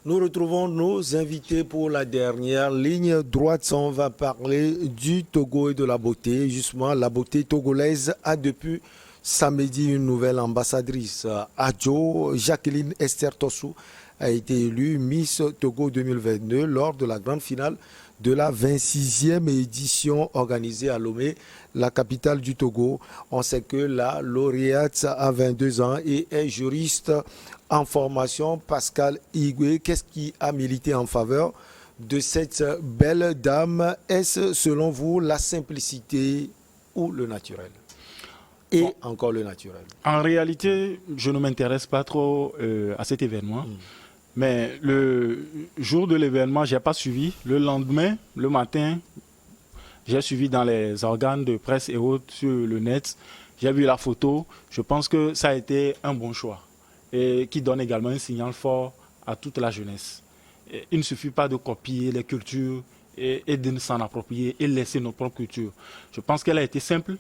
Nous retrouvons nos invités pour la dernière ligne droite. On va parler du Togo et de la beauté. Justement, la beauté togolaise a depuis samedi une nouvelle ambassadrice. Adjo Jacqueline Esther Tossou a été élue Miss Togo 2022 lors de la grande finale de la 26e édition organisée à Lomé, la capitale du Togo. On sait que la lauréate a 22 ans et est juriste en formation. Pascal Igwe, qu'est-ce qui a milité en faveur de cette belle dame? Est-ce selon vous la simplicité ou le naturel? Et bon, encore le naturel. En réalité, je ne m'intéresse pas trop à cet événement. Mais le jour de l'événement, je n'ai pas suivi. Le lendemain, le matin, j'ai suivi dans les organes de presse et autres sur le net. J'ai vu la photo. Je pense que ça a été un bon choix et qui donne également un signal fort à toute la jeunesse. Et il ne suffit pas de copier les cultures et de s'en approprier et laisser nos propres cultures. Je pense qu'elle a été simple.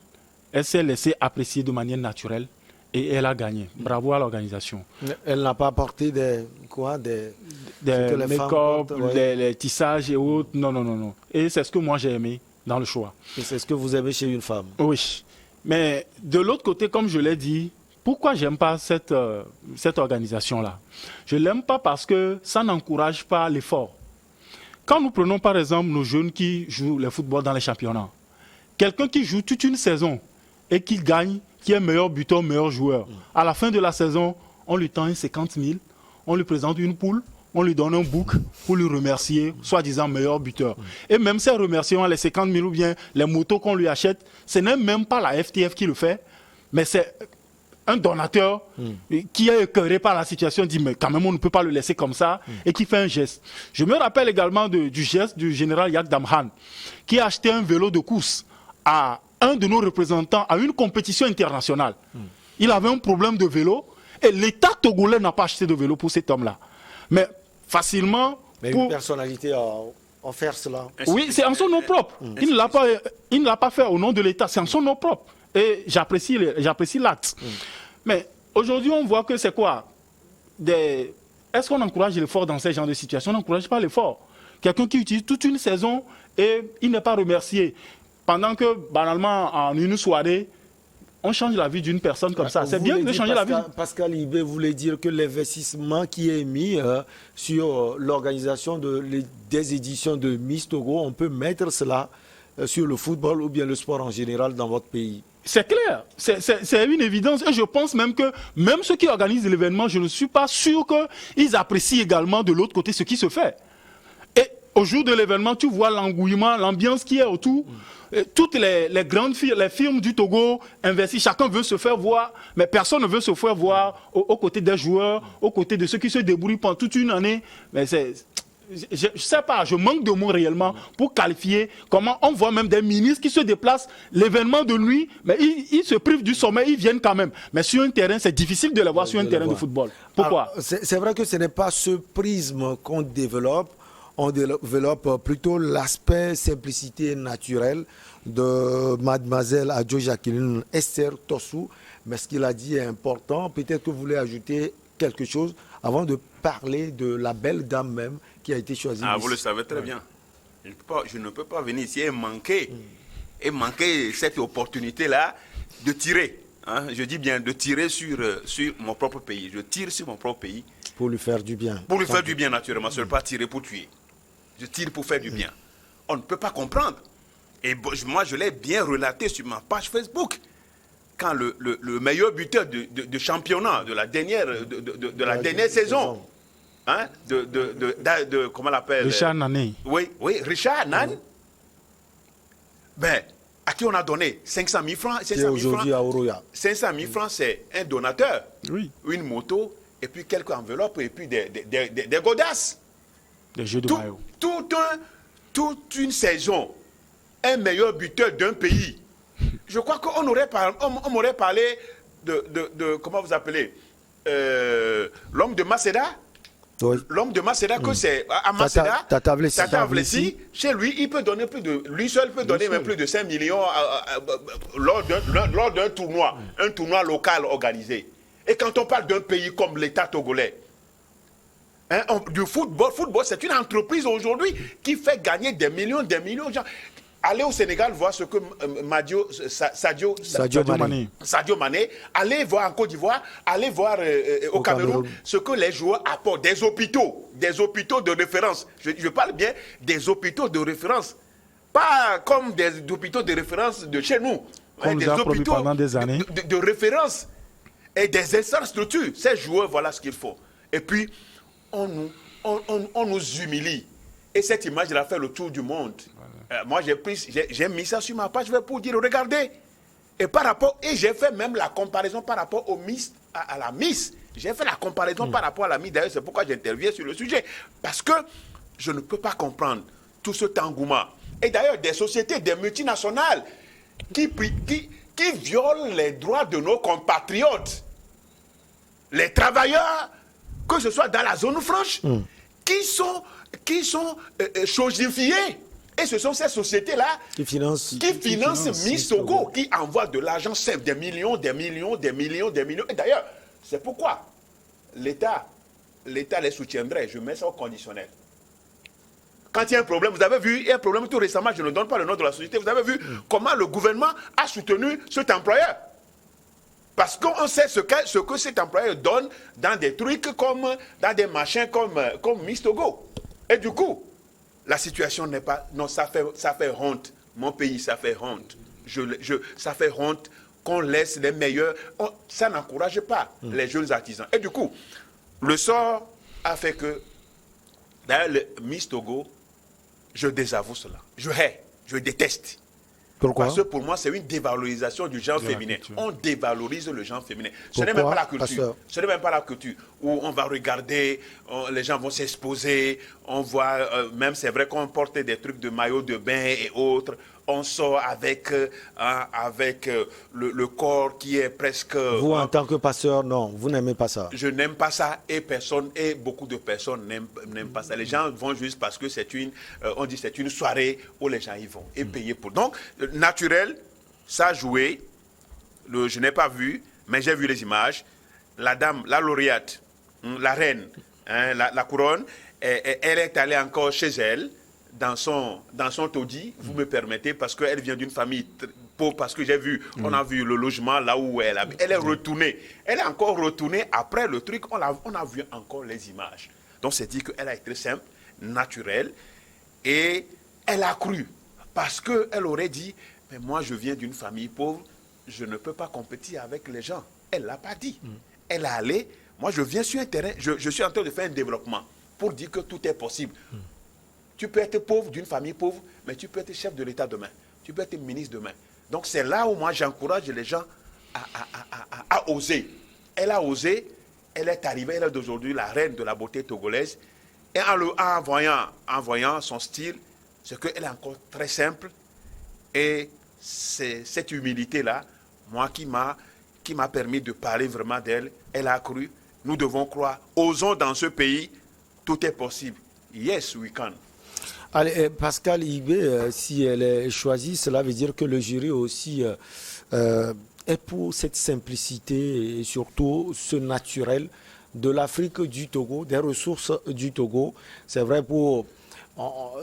Elle s'est laissée apprécier de manière naturelle. Et elle a gagné. Bravo à l'organisation. Elle n'a pas apporté des make-up, les tissages et autres. Non, non, non, non. Et c'est ce que moi j'ai aimé dans le choix. Et c'est ce que vous aimez chez une femme. Oui. Mais de l'autre côté, comme je l'ai dit, pourquoi j'aime pas cette organisation-là? Je l'aime pas parce que ça n'encourage pas l'effort. Quand nous prenons par exemple nos jeunes qui jouent le football dans les championnats, quelqu'un qui joue toute une saison et qui gagne, qui est meilleur buteur, meilleur joueur. À la fin de la saison, on lui tend 50 000, on lui présente une poule, on lui donne un bouc pour lui remercier, soi-disant meilleur buteur. Et même ces remerciements, les 50 000 ou bien les motos qu'on lui achète, ce n'est même pas la FTF qui le fait, mais c'est un donateur qui est écœuré par la situation, dit mais quand même on ne peut pas le laisser comme ça, et qui fait un geste. Je me rappelle également du geste du général Yak Damhan, qui a acheté un vélo de course à un de nos représentants à une compétition internationale. Il avait un problème de vélo et l'État togolais n'a pas acheté de vélo pour cet homme-là. Mais facilement... Mais une personnalité a offert cela. Oui, c'est en son nom propre. Il ne l'a pas fait au nom de l'État, c'est en son nom propre. Et j'apprécie l'acte. Mais aujourd'hui, on voit que c'est quoi? Est-ce qu'on encourage l'effort dans ce genre de situation? On n'encourage pas l'effort. Quelqu'un qui utilise toute une saison et il n'est pas remercié. Pendant que, banalement, en une soirée, on change la vie d'une personne comme ça. C'est bien de changer la vie. Pascal Ibé voulait dire que l'investissement qui est mis sur l'organisation des éditions de Miss Togo, on peut mettre cela sur le football ou bien le sport en général dans votre pays. C'est clair, c'est une évidence. Et je pense même que même ceux qui organisent l'événement, je ne suis pas sûr qu'ils apprécient également de l'autre côté ce qui se fait. Et au jour de l'événement, tu vois l'engouement, l'ambiance qui est autour. Toutes les grandes firmes du Togo investissent, chacun veut se faire voir, mais personne ne veut se faire voir aux côtés des joueurs, aux côtés de ceux qui se débrouillent pendant toute une année. Mais je ne sais pas, je manque de mots réellement pour qualifier comment on voit même des ministres qui se déplacent l'événement de nuit, mais ils se privent du sommeil, ils viennent quand même. Mais sur un terrain, c'est difficile de les voir sur un terrain de football. Pourquoi? C'est vrai que ce n'est pas ce prisme qu'on développe. On développe plutôt l'aspect simplicité naturelle de mademoiselle Adjo Jacqueline Esther Tossou. Mais ce qu'il a dit est important. Peut-être que vous voulez ajouter quelque chose avant de parler de la belle dame même qui a été choisie. Ah, vous le savez très bien. Je ne peux pas venir ici et manquer cette opportunité-là de tirer. Hein, je dis bien de tirer sur mon propre pays. Je tire sur mon propre pays. Pour lui faire du bien. Pour lui faire du bien, naturellement. Je ne veux pas tirer pour tuer. Je tire pour faire du bien. On ne peut pas comprendre. Et moi, je l'ai bien relaté sur ma page Facebook. Quand le meilleur buteur de championnat de la dernière, de la dernière saison, hein, comment on l'appelle? Richard Nané. Oui, Richard Nané. Ben, à qui on a donné 500 000 francs. 500 000 francs, à Oroya. 500 000 francs, c'est un donateur. Oui. Une moto, et puis quelques enveloppes, et puis des godasses. Des jeux de maillot. Toute une saison, un meilleur buteur d'un pays. Je crois qu'on m'aurait parlé de comment vous appelez, l'homme de Macéda. Oui. L'homme de Macéda, que c'est à Macéda, Tata Vlessi, chez lui, il peut donner lui seul peut donner même plus de 5 millions lors d'un tournoi, un tournoi local organisé. Et quand on parle d'un pays comme l'État togolais, Hein, du football. Football, c'est une entreprise aujourd'hui qui fait gagner des millions de gens. Allez au Sénégal voir ce que Sadio Mané, allez voir en Côte d'Ivoire, allez voir au Cameroun ce que les joueurs apportent. Des hôpitaux de référence. Je parle bien des hôpitaux de référence. Pas comme des hôpitaux de référence de chez nous. Comme des hôpitaux pendant des années. De référence et des infrastructures. Ces joueurs, voilà ce qu'il faut. Et puis, on nous humilie. Et cette image-là fait le tour du monde. Voilà. Moi, j'ai mis ça sur ma page pour dire, regardez. Et j'ai fait même la comparaison par rapport à la Miss. J'ai fait la comparaison par rapport à la Miss. D'ailleurs, c'est pourquoi j'interviens sur le sujet. Parce que je ne peux pas comprendre tout cet engouement. Et d'ailleurs, des sociétés, des multinationales qui violent les droits de nos compatriotes. Les travailleurs, que ce soit dans la zone franche, qui sont chosifiés. Et ce sont ces sociétés-là qui financent Miss Togo, qui envoient de l'argent simple, des millions. Et d'ailleurs, c'est pourquoi l'État les soutiendrait. Je mets ça au conditionnel. Quand il y a un problème, vous avez vu, il y a un problème tout récemment, je ne donne pas le nom de la société, vous avez vu comment le gouvernement a soutenu cet employeur. Parce qu'on sait ce que cet employeur donne dans des trucs dans des machins comme Miss Togo. Et du coup, la situation n'est pas... Non, ça fait honte. Mon pays, ça fait honte. Ça fait honte qu'on laisse les meilleurs... ça n'encourage pas les jeunes artisans. Et du coup, le sort a fait que... D'ailleurs, le Miss Togo, je désavoue cela. Je déteste. Pourquoi? Parce que pour moi, c'est une dévalorisation du genre féminin. On dévalorise le genre féminin. Ce n'est même pas la culture. Ce n'est même pas la culture où on va regarder, les gens vont s'exposer, on voit, même c'est vrai qu'on porte des trucs de maillot de bain et autres. On sort avec le corps qui est presque... Vous, en tant que pasteur, non, vous n'aimez pas ça. Je n'aime pas ça et beaucoup de personnes n'aiment pas ça. Les gens vont juste parce que on dit c'est une soirée où les gens y vont et payer pour. Donc, naturel, ça a joué. Je n'ai pas vu, mais j'ai vu les images. La dame, la lauréate, la reine, la couronne, elle est allée encore chez elle. Dans son taudis, vous me permettez, parce qu'elle vient d'une famille pauvre, parce que j'ai vu, on a vu le logement là où elle habite. Elle est retournée. Elle est encore retournée après le truc, on a vu encore les images. Donc c'est dit qu'elle a été simple, naturelle, et elle a cru. Parce qu'elle aurait dit, mais moi je viens d'une famille pauvre, je ne peux pas compétir avec les gens. Elle ne l'a pas dit. Elle est allée, moi je viens sur un terrain, je suis en train de faire un développement pour dire que tout est possible. Tu peux être pauvre, d'une famille pauvre, mais tu peux être chef de l'État demain. Tu peux être ministre demain. Donc c'est là où moi j'encourage les gens à oser. Elle a osé, elle est arrivée, elle est d'aujourd'hui la reine de la beauté togolaise. Et en voyant son style, c'est qu'elle est encore très simple. Et c'est cette humilité-là, moi, qui m'a permis de parler vraiment d'elle. Elle a cru. Nous devons croire. Osons dans ce pays, tout est possible. Yes, we can. Allez, Pascal Ibé, si elle est choisie, cela veut dire que le jury aussi est pour cette simplicité et surtout ce naturel de l'Afrique du Togo, des ressources du Togo. C'est vrai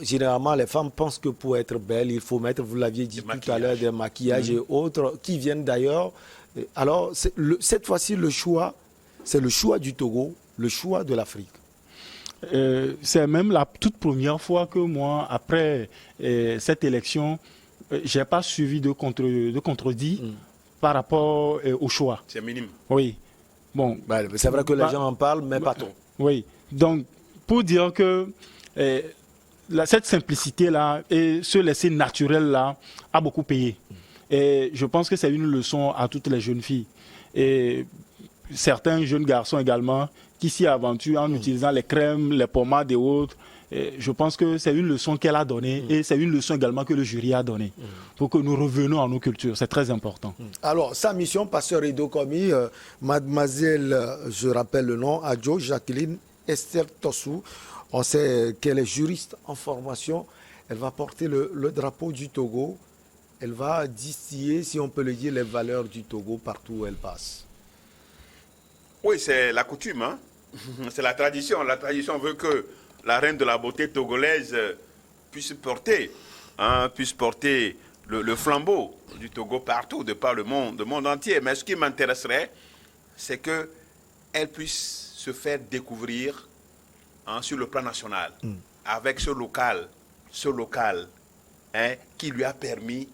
généralement, les femmes pensent que pour être belle, il faut mettre, vous l'aviez dit tout à l'heure, des maquillages et autres, qui viennent d'ailleurs. Alors, cette fois-ci, le choix, c'est le choix du Togo, le choix de l'Afrique. C'est même la toute première fois que moi, après cette élection, je n'ai pas suivi de contredit par rapport au choix. C'est minime. Oui. Bon, c'est vrai que les gens en parlent, mais pas trop. Oui. Donc, pour dire que cette simplicité-là et ce laisser naturel-là a beaucoup payé. Et je pense que c'est une leçon à toutes les jeunes filles. Et certains jeunes garçons également qui s'y aventurent en utilisant les crèmes, les pommades et autres. Et je pense que c'est une leçon qu'elle a donnée et c'est une leçon également que le jury a donnée pour que nous revenions à nos cultures. C'est très important. Alors, sa mission, pasteur Edo Komi, mademoiselle, je rappelle le nom, Adjo Jacqueline Esther Tossou, on sait qu'elle est juriste en formation. Elle va porter le drapeau du Togo. Elle va distiller, si on peut le dire, les valeurs du Togo partout où elle passe. Oui, c'est la coutume. Hein? C'est la tradition. La tradition veut que la reine de la beauté togolaise puisse porter le flambeau du Togo partout, de par le monde entier. Mais ce qui m'intéresserait, c'est qu'elle puisse se faire découvrir sur le plan national, avec ce local qui lui a permis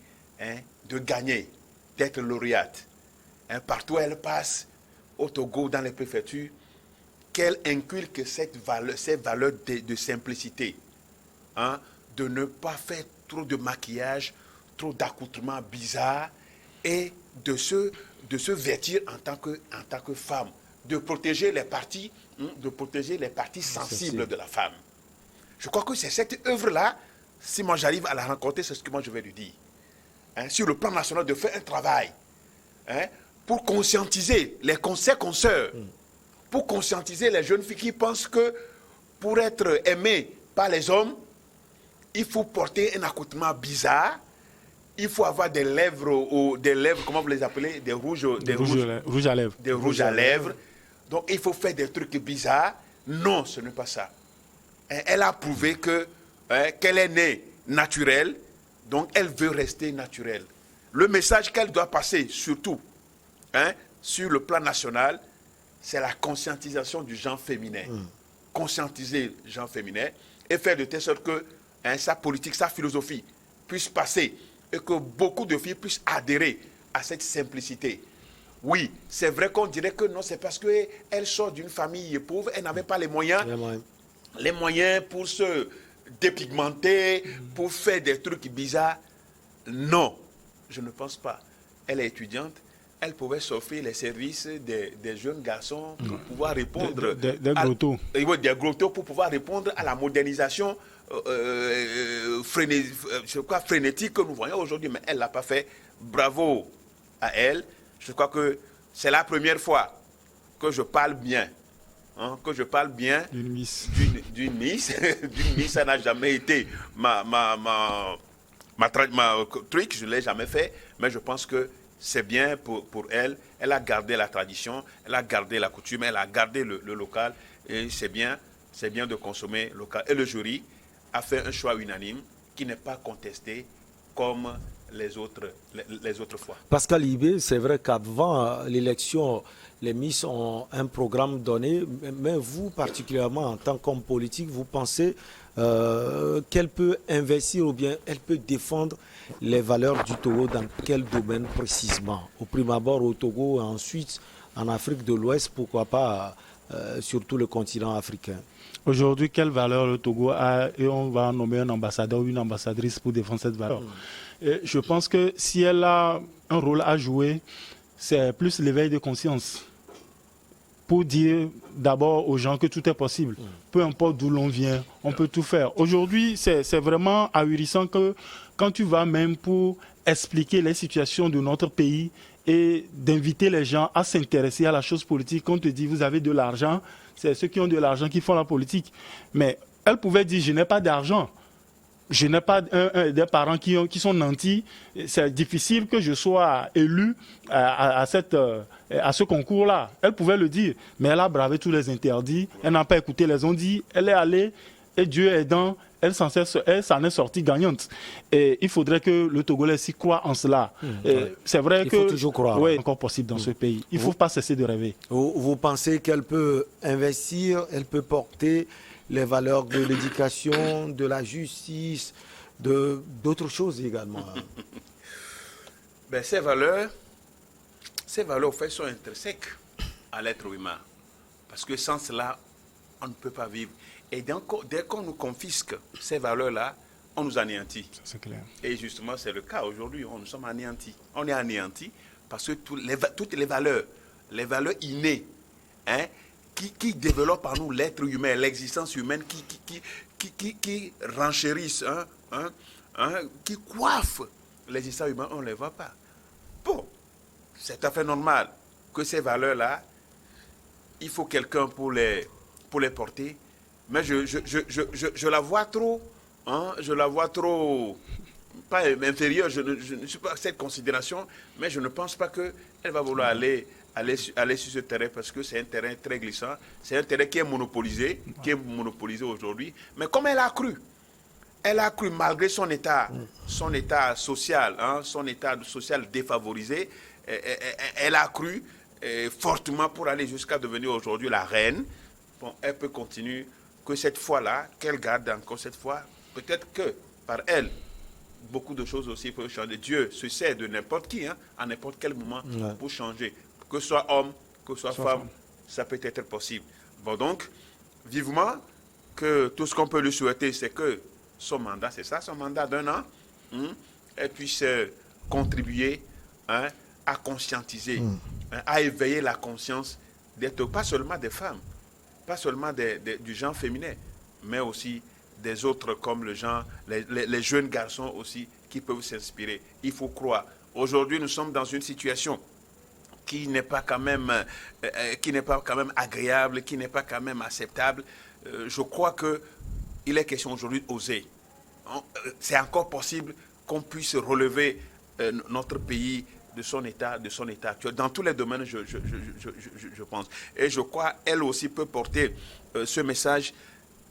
de gagner, d'être lauréate. Partout où elle passe, au Togo, dans les préfectures, qu'elle inculque ces valeurs de simplicité, de ne pas faire trop de maquillage, trop d'accoutrements bizarres, et de se vêtir en tant que femme, de protéger les parties, sensibles de la femme. Je crois que c'est cette œuvre-là, si moi j'arrive à la rencontrer, c'est ce que moi je vais lui dire. Sur le plan national, de faire un travail pour conscientiser les consoeurs, pour conscientiser les jeunes filles qui pensent que pour être aimées par les hommes, il faut porter un accoutrement bizarre, il faut avoir des lèvres, comment vous les appelez, des rouges à lèvres. Des rouges à lèvres. Donc il faut faire des trucs bizarres. Non, ce n'est pas ça. Elle a prouvé qu'elle est née naturelle, donc elle veut rester naturelle. Le message qu'elle doit passer, surtout, sur le plan national, c'est la conscientisation du genre féminin. Conscientiser le genre féminin et faire de telle sorte que sa politique, sa philosophie puisse passer et que beaucoup de filles puissent adhérer à cette simplicité. Oui, c'est vrai qu'on dirait que non, c'est parce qu'elle sort d'une famille pauvre, elle n'avait pas les moyens pour se dépigmenter, pour faire des trucs bizarres. Non, je ne pense pas. Elle est étudiante, elle pouvait s'offrir les services des jeunes garçons pour pouvoir répondre... Des gros taux. Des gros taux pour pouvoir répondre à la modernisation frénétique que nous voyons aujourd'hui. Mais elle ne l'a pas fait. Bravo à elle. Je crois que c'est la première fois que je parle bien. D'une Miss. D'une Miss. Ça n'a jamais été ma truc, je ne l'ai jamais fait. Mais je pense que c'est bien pour elle. Elle a gardé la tradition, elle a gardé la coutume, elle a gardé le local. Et c'est bien de consommer local. Et le jury a fait un choix unanime qui n'est pas contesté comme les autres fois. Pascal Ibé, c'est vrai qu'avant l'élection, les Miss ont un programme donné, mais vous particulièrement en tant qu'homme politique, vous pensez qu'elle peut investir ou bien elle peut défendre les valeurs du Togo dans quel domaine précisément? Au prime abord au Togo et ensuite en Afrique de l'Ouest, pourquoi pas surtout le continent africain? Aujourd'hui, quelle valeur le Togo a et on va nommer un ambassadeur ou une ambassadrice pour défendre cette valeur. Et je pense que si elle a un rôle à jouer, c'est plus l'éveil de conscience. Pour dire d'abord aux gens que tout est possible. Peu importe d'où l'on vient, on peut tout faire. Aujourd'hui, c'est vraiment ahurissant que quand tu vas même pour expliquer les situations de notre pays et d'inviter les gens à s'intéresser à la chose politique, on te dit vous avez de l'argent, c'est ceux qui ont de l'argent qui font la politique. Mais elle pouvait dire je n'ai pas d'argent. Je n'ai pas des parents qui sont nantis. C'est difficile que je sois élu à ce concours-là. Elle pouvait le dire, mais elle a bravé tous les interdits. Elle n'a pas écouté les on-dit. Elle est allée et Dieu aidant, elle s'en est sortie gagnante. Et il faudrait que le Togolais s'y croit en cela. C'est vrai que c'est encore possible dans ce pays. Il ne faut pas cesser de rêver. Vous pensez qu'elle peut investir, elle peut porter les valeurs de l'éducation, de la justice, d'autres choses également? Ces valeurs, au fait, sont intrinsèques à l'être humain. Parce que sans cela, on ne peut pas vivre. Et dès qu'on nous confisque ces valeurs-là, on nous anéantit. C'est clair. Et justement, c'est le cas aujourd'hui. Nous sommes anéantis. On est anéantis parce que toutes les valeurs innées, qui développent en nous l'être humain, l'existence humaine, qui renchérissent, qui coiffent l'existence humaine, on ne les voit pas. Bon, c'est tout à fait normal que ces valeurs-là, il faut quelqu'un pour les porter, mais je la vois trop, pas inférieure, je ne suis pas à cette considération, mais je ne pense pas qu'elle va vouloir aller aller sur ce terrain parce que c'est un terrain très glissant. C'est un terrain qui est monopolisé aujourd'hui. Mais comme elle a cru malgré son état social, son état social défavorisé, elle a cru fortement pour aller jusqu'à devenir aujourd'hui la reine. Bon, elle peut continuer que cette fois-là, qu'elle garde encore cette fois. Peut-être que par elle, beaucoup de choses aussi peuvent changer. Dieu se sert de n'importe qui, à n'importe quel moment, pour changer. Que ce soit homme, que ce soit femme, ça peut être possible. Bon, donc, vivement, que tout ce qu'on peut lui souhaiter, c'est que son mandat, c'est ça, son mandat d'1 an, elle puisse contribuer à conscientiser, à éveiller la conscience pas seulement des femmes, pas seulement du genre féminin, mais aussi des autres comme les jeunes garçons aussi qui peuvent s'inspirer. Il faut croire. Aujourd'hui, nous sommes dans une situation qui n'est pas quand même agréable, qui n'est pas quand même acceptable. Je crois qu'il est question aujourd'hui d'oser. C'est encore possible qu'on puisse relever notre pays de son état actuel. Dans tous les domaines, je pense. Et je crois qu'elle aussi peut porter ce message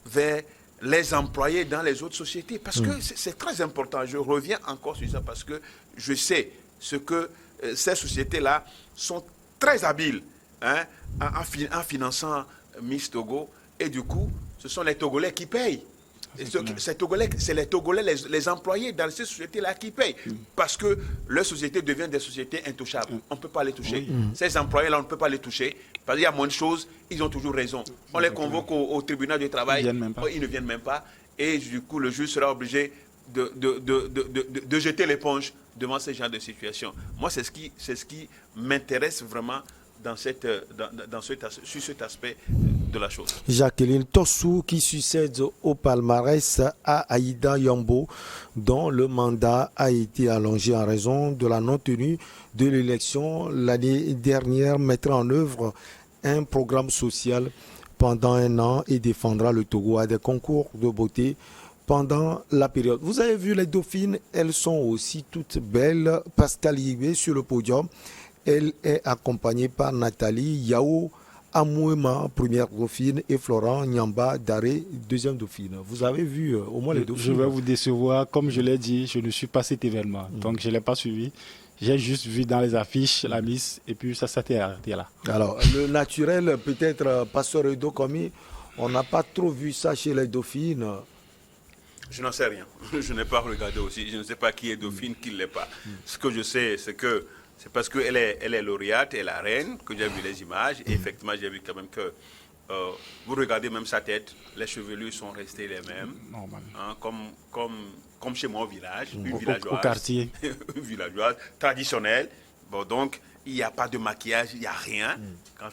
vers les employés dans les autres sociétés. Parce que c'est très important. Je reviens encore sur ça parce que je sais ce que ces sociétés-là sont très habiles en finançant Miss Togo. Et du coup, ce sont les Togolais qui payent. C'est les Togolais, les employés dans ces sociétés-là qui payent. Parce que leurs sociétés deviennent des sociétés intouchables. On ne peut pas les toucher. Ces employés-là, on ne peut pas les toucher. Parce qu'il y a moins de choses, ils ont toujours raison. On les convoque au tribunal du travail, ils ne viennent même pas. Et du coup, le juge sera obligé de jeter l'éponge devant ce genre de situation. Moi, c'est ce qui m'intéresse vraiment sur cet aspect de la chose. Jacqueline Tossou qui succède au palmarès à Aïda Yambo, dont le mandat a été allongé en raison de la non-tenue de l'élection l'année dernière, mettra en œuvre un programme social pendant 1 an et défendra le Togo à des concours de beauté pendant la période. Vous avez vu les dauphines, elles sont aussi toutes belles. Pascal Yibé sur le podium. Elle est accompagnée par Nathalie Yao Amouema, première dauphine, et Florent Nyamba Daré, deuxième dauphine. Vous avez vu au moins les dauphines? Je vais vous décevoir. Comme je l'ai dit, je ne suis pas cet événement. Donc, je ne l'ai pas suivi. J'ai juste vu dans les affiches la Miss et puis ça s'était arrêté là. Alors, le naturel, peut-être, Pasteur Edo Komi, on n'a pas trop vu ça chez les dauphines. Je n'en sais rien. Je n'ai pas regardé aussi. Je ne sais pas qui est dauphine, qui ne l'est pas. Ce que je sais, c'est que c'est parce qu'elle est lauréate, elle est la reine, que j'ai vu les images. Et effectivement, j'ai vu quand même que vous regardez même sa tête, les chevelures sont restées les mêmes. Normal. Comme chez moi au village, une villageoise. Au quartier. Une villageoise traditionnelle. Bon, donc, il n'y a pas de maquillage, il n'y a rien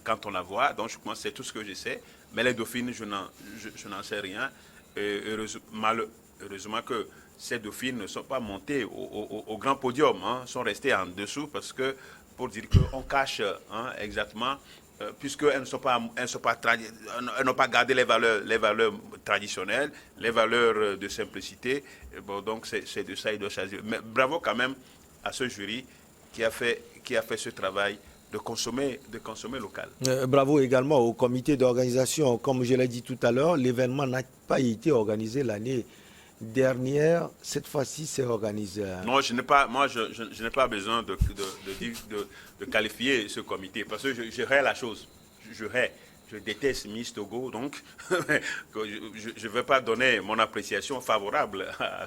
quand on la voit. Donc, je pense que c'est tout ce que je sais. Mais les dauphines, je n'en sais rien. Heureusement que ces dauphines ne sont pas montées au grand podium, sont restées en dessous parce que, pour dire qu'on cache exactement, puisqu'elles n'ont pas gardé les valeurs traditionnelles, les valeurs de simplicité. Bon, donc c'est de ça qu'ils doivent choisir. Mais bravo quand même à ce jury qui a fait ce travail de consommer local. Bravo également au comité d'organisation. Comme je l'ai dit tout à l'heure, l'événement n'a pas été organisé l'année dernière. Cette fois-ci, c'est organisé. Non, je n'ai pas besoin de qualifier ce comité parce que je hais la chose. Je déteste Miss Togo, donc je ne vais pas donner mon appréciation favorable à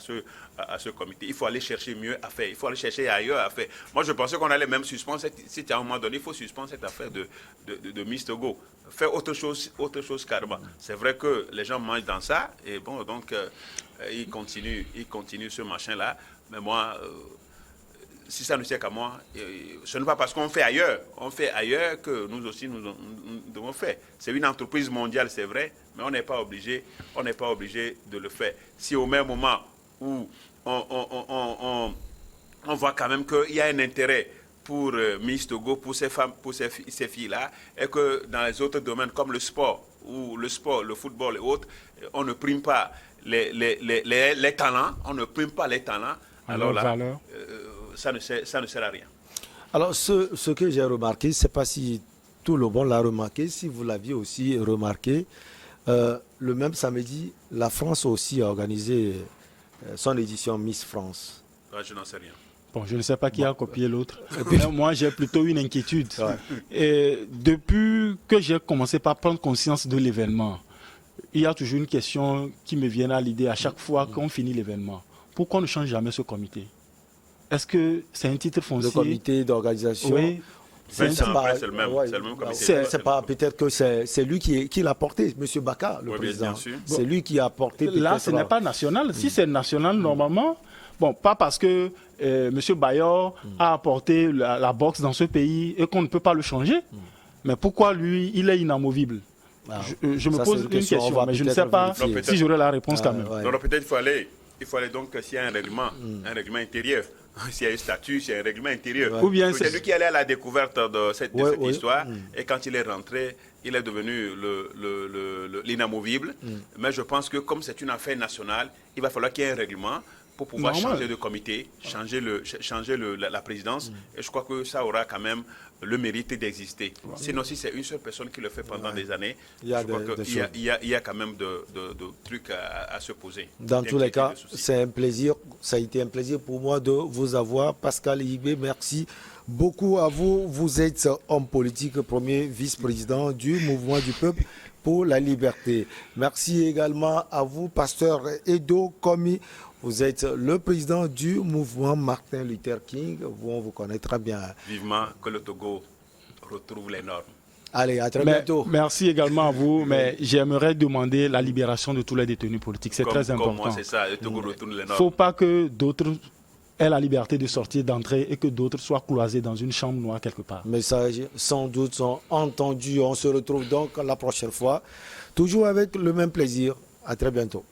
ce comité. Il faut aller chercher mieux à faire. Il faut aller chercher ailleurs à faire. Moi, je pensais qu'on allait même suspendre, si à un moment donné, il faut suspendre cette affaire de Miss Togo. Faire autre chose carrément. C'est vrai que les gens mangent dans ça, et bon, donc, ils continuent ce machin-là. Mais moi... si ça ne sert qu'à moi, ce n'est pas parce qu'on fait ailleurs. On fait ailleurs que nous aussi, nous devons faire. C'est une entreprise mondiale, c'est vrai, mais on n'est pas obligé de le faire. Si au même moment où on voit quand même qu'il y a un intérêt pour Miss Togo, pour ces femmes, pour ces filles-là, et que dans les autres domaines comme le sport, le football et autres, on ne prime pas les talents, on ne prime pas les talents, alors là... ça ne sert à rien. Alors, ce que j'ai remarqué, je ne sais pas si tout le monde l'a remarqué, si vous l'aviez aussi remarqué, le même samedi, la France a aussi organisé son édition Miss France. Je n'en sais rien. Bon, je ne sais pas qui a copié l'autre. Moi, j'ai plutôt une inquiétude. Ouais. Et depuis que j'ai commencé par prendre conscience de l'événement, il y a toujours une question qui me vient à l'idée à chaque fois qu'on finit l'événement. Pourquoi on ne change jamais ce comité? Est-ce que c'est un titre foncier? Le comité d'organisation. Oui. C'est le même comité. C'est pas, peut-être que c'est lui qui l'a porté, M. Baka, le président. C'est lui qui a porté. Là, ce n'est pas national. Si c'est national, normalement, bon, pas parce que M. Bayor a apporté la boxe dans ce pays et qu'on ne peut pas le changer. Mais pourquoi lui, il est inamovible? Je me pose une question, mais je ne sais pas si j'aurai la réponse quand même. Donc peut-être il faut aller donc s'il y a un règlement intérieur. S'il y a un statut, s'il y a un règlement intérieur. Ou bien c'est lui qui allait à la découverte de cette histoire et quand il est rentré, il est devenu l'inamovible. Mais je pense que comme c'est une affaire nationale, il va falloir qu'il y ait un règlement pour pouvoir changer de comité, changer la présidence. Et je crois que ça aura quand même le mérite d'exister. Sinon, si c'est une seule personne qui le fait pendant des années, je crois qu'il y a quand même de trucs à se poser. Dans tous les cas, c'est un plaisir. Ça a été un plaisir pour moi de vous avoir. Pascal Igbe, merci beaucoup à vous. Vous êtes homme politique, premier vice-président du Mouvement du Peuple pour la Liberté. Merci également à vous, pasteur Edo Komi. Vous êtes le président du mouvement Martin Luther King. On vous connaît très bien. Vivement que le Togo retrouve les normes. Allez, à très bientôt. Merci également à vous, mais j'aimerais demander la libération de tous les détenus politiques. C'est très important. Comme moi, c'est ça, le Togo retourne les normes. Il ne faut pas que d'autres aient la liberté de sortir, d'entrer et que d'autres soient cloisés dans une chambre noire quelque part. Messages sans doute sont entendus. On se retrouve donc la prochaine fois, toujours avec le même plaisir. À très bientôt.